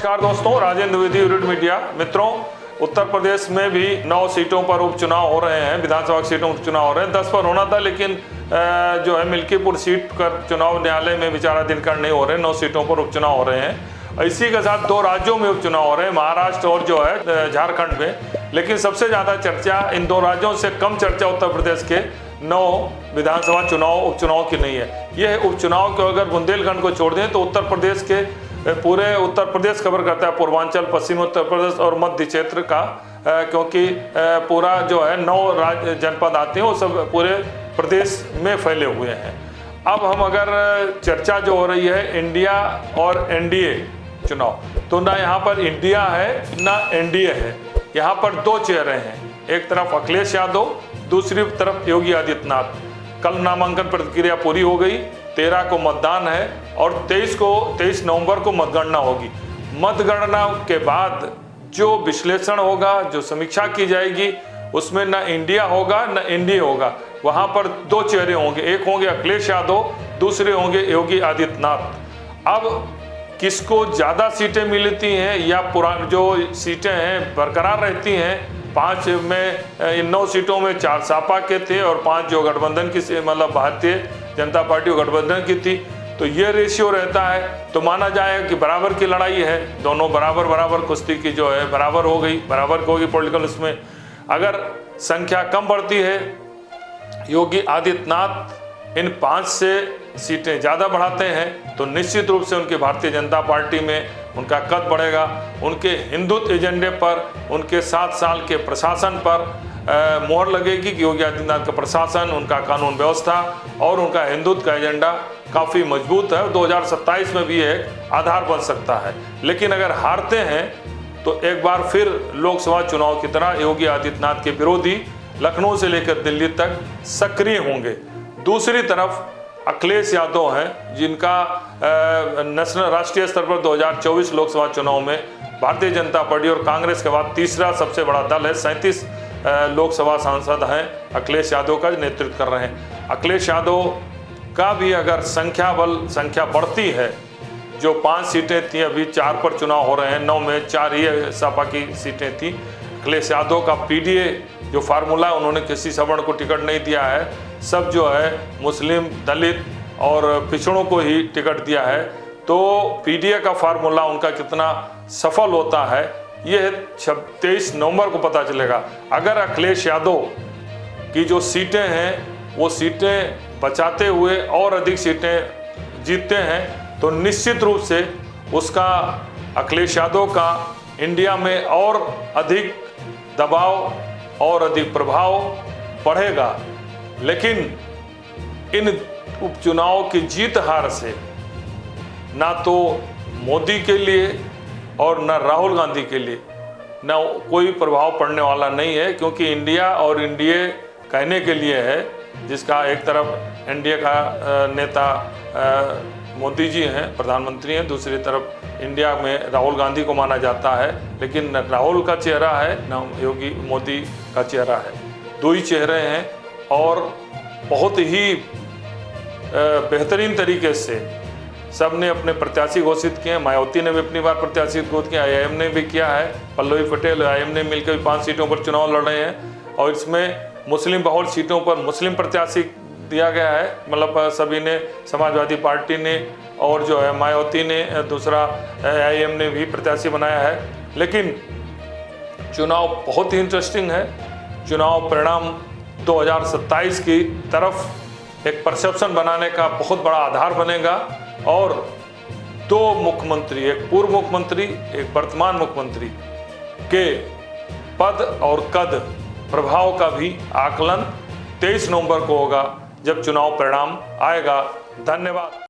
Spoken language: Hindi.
नमस्कार दोस्तों, राजेंद्र द्विवेदी, यूनिट मीडिया। मित्रों, उत्तर प्रदेश में भी 9 सीटों पर उपचुनाव हो रहे हैं, विधानसभा सीटों पर उपचुनाव हो रहे हैं। 10 पर होना था, लेकिन जो है मिल्कीपुर सीट पर चुनाव न्यायालय में विचाराधीन कर नहीं हो रहे, 9 सीटों पर उपचुनाव हो रहे हैं। इसी के साथ 2 राज्यों में उपचुनाव हो रहे हैं, महाराष्ट्र और जो है झारखंड में। लेकिन सबसे ज़्यादा चर्चा इन 2 राज्यों से कम चर्चा उत्तर प्रदेश के 9 विधानसभा उपचुनाव की नहीं है। यह उपचुनाव को अगर बुंदेलखंड को छोड़ दें तो उत्तर प्रदेश के पूरे उत्तर प्रदेश कवर करता है, पूर्वांचल, पश्चिमी उत्तर प्रदेश और मध्य क्षेत्र का, क्योंकि पूरा जो है 9 जनपद आते हैं, वो सब पूरे प्रदेश में फैले हुए हैं। अब हम अगर चर्चा जो हो रही है इंडिया और एनडीए चुनाव, तो ना यहाँ पर इंडिया है ना एनडीए है। यहाँ पर 2 चेहरे हैं, एक तरफ अखिलेश यादव, दूसरी तरफ योगी आदित्यनाथ। कल नामांकन प्रक्रिया पूरी हो गई, 13 को मतदान है और 23 नवंबर को मतगणना होगी। मतगणना के बाद जो विश्लेषण होगा, जो समीक्षा की जाएगी, उसमें ना इंडिया होगा ना एनडीए होगा। वहां पर 2 चेहरे होंगे, एक होंगे अखिलेश यादव, दूसरे होंगे योगी आदित्यनाथ। अब किसको ज़्यादा सीटें मिलती हैं या पुरानी जो सीटें हैं बरकरार रहती हैं, 5 में इन 9 सीटों में 4 सपा के थे और 5 जो गठबंधन की, मतलब भारतीय जनता पार्टी गठबंधन की थी, तो ये रेशियो रहता है। तो माना जाएगा कि बराबर की लड़ाई है, दोनों बराबर कुश्ती की जो है बराबर हो गई, बराबर होगी पॉलिटिकल। इसमें अगर संख्या कम बढ़ती है, योगी आदित्यनाथ इन 5 से सीटें ज़्यादा बढ़ाते हैं, तो निश्चित रूप से उनकी भारतीय जनता पार्टी में उनका कद बढ़ेगा। उनके हिंदुत्व एजेंडे पर, उनके 7 साल के प्रशासन पर मोहर लगेगी कि योगी आदित्यनाथ का प्रशासन, उनका कानून व्यवस्था और उनका हिंदुत्व का एजेंडा काफ़ी मजबूत है। 2027 में भी एक आधार बन सकता है। लेकिन अगर हारते हैं तो एक बार फिर लोकसभा चुनाव की तरह योगी आदित्यनाथ के विरोधी लखनऊ से लेकर दिल्ली तक सक्रिय होंगे। दूसरी तरफ अखिलेश यादव हैं, जिनका नेशनल राष्ट्रीय स्तर पर 2024 लोकसभा चुनाव में भारतीय जनता पार्टी और कांग्रेस के बाद तीसरा सबसे बड़ा दल है। 37 लोकसभा सांसद हैं, अखिलेश यादव का नेतृत्व कर रहे हैं। अखिलेश यादव का भी अगर संख्या बढ़ती है, जो 5 सीटें थी अभी 4 पर चुनाव हो रहे हैं, 9 में 4 ही सपा की सीटें थी। अखिलेश यादव का पीडीए जो फार्मूला है, उन्होंने किसी सवर्ण को टिकट नहीं दिया है, सब जो है मुस्लिम, दलित और पिछड़ों को ही टिकट दिया है। तो पीडीए का फार्मूला उनका कितना सफल होता है, यह 23 नवंबर को पता चलेगा। अगर अखिलेश यादव की जो सीटें हैं वो सीटें बचाते हुए और अधिक सीटें जीतते हैं, तो निश्चित रूप से उसका, अखिलेश यादव का इंडिया में और अधिक दबाव और अधिक प्रभाव बढ़ेगा। लेकिन इन उपचुनाव की जीत हार से ना तो मोदी के लिए और ना राहुल गांधी के लिए ना कोई प्रभाव पड़ने वाला नहीं है, क्योंकि इंडिया और एनडीए कहने के लिए है, जिसका एक तरफ एनडीए का नेता मोदी जी हैं, प्रधानमंत्री हैं, दूसरी तरफ इंडिया में राहुल गांधी को माना जाता है। लेकिन न राहुल का चेहरा है न योगी मोदी का चेहरा है, 2 ही चेहरे हैं। और बहुत ही बेहतरीन तरीके से सब ने अपने प्रत्याशी घोषित किए हैं। मायावती ने भी अपनी बार प्रत्याशी घोषित किया, आईएम ने भी किया है, पल्लवी पटेल, आईएम ने मिलकर 5 सीटों पर चुनाव लड़ रहे हैं। और इसमें मुस्लिम बहुल सीटों पर मुस्लिम प्रत्याशी दिया गया है, मतलब सभी ने, समाजवादी पार्टी ने और जो है मायावती ने, दूसरा आईएम ने भी प्रत्याशी बनाया है। लेकिन चुनाव बहुत ही इंटरेस्टिंग है। चुनाव परिणाम 2027 की तरफ एक परसेप्शन बनाने का बहुत बड़ा आधार बनेगा। और 2 मुख्यमंत्री, एक पूर्व मुख्यमंत्री, एक वर्तमान मुख्यमंत्री के पद और कद प्रभाव का भी आकलन 23 नवंबर को होगा, जब चुनाव परिणाम आएगा। धन्यवाद।